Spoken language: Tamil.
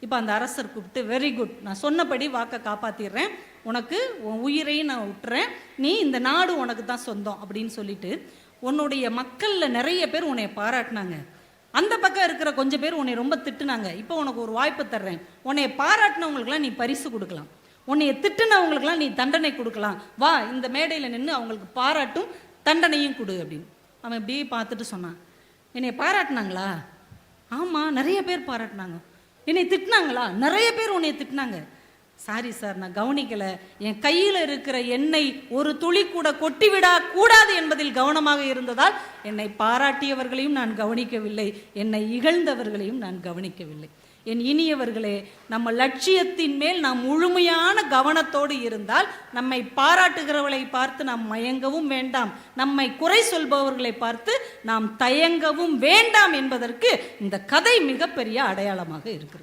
இப்போ அந்த அரசர் கூப்பிட்டு, வெரி குட், நான் சொன்னபடி வாக்கை காப்பாற்றிடுறேன், உனக்கு உன் உயிரையும் நான் விட்டுறேன், நீ இந்த நாடு உனக்கு தான் சொந்தம் அப்படின்னு சொல்லிட்டு உன்னுடைய மக்களில் நிறைய பேர் உன்னை பாராட்டினாங்க. அந்த பக்கம் இருக்கிற கொஞ்சம் பேர் உன்னை ரொம்ப திட்டுனாங்க. இப்போ உனக்கு ஒரு வாய்ப்பு தர்றேன், உன்னை பாராட்டினவங்களுக்குலாம் நீ பரிசு கொடுக்கலாம், உன்னைய திட்டுனவங்களுக்குலாம் நீ தண்டனை கொடுக்கலாம், வா இந்த மேடையில் நின்று அவங்களுக்கு பாராட்டும் தண்டனையும் கொடு அப்படின்னு. அவன் இப்படியே பார்த்துட்டு சொன்னான், என்னை பாராட்டினாங்களா? ஆமாம், நிறைய பேர் பாராட்டினாங்க. என்னை திட்டினாங்களா? நிறைய பேர் உன்னை திட்டினாங்க. சாரி சார், நான் கவனிக்கலை, என் கையில் இருக்கிற எண்ணெய் ஒரு துளி கூட கொட்டிவிடா கூடாது என்பதில் கவனமாக இருந்ததால் என்னை பாராட்டியவர்களையும் நான் கவனிக்கவில்லை, என்னை இகழ்ந்தவர்களையும் நான் கவனிக்கவில்லை. என் இனியவர்களே, நம்ம லட்சியத்தின் மேல் நாம் முழுமையான கவனத்தோடு இருந்தால் நம்மை பாராட்டுகிறவர்களை பார்த்து நாம் மயங்கவும் வேண்டாம், நம்மை குறை சொல்பவர்களை பார்த்து நாம் தயங்கவும் வேண்டாம் என்பதற்கு இந்த கதை மிகப்பெரிய அடையாளமாக இருக்கிறது.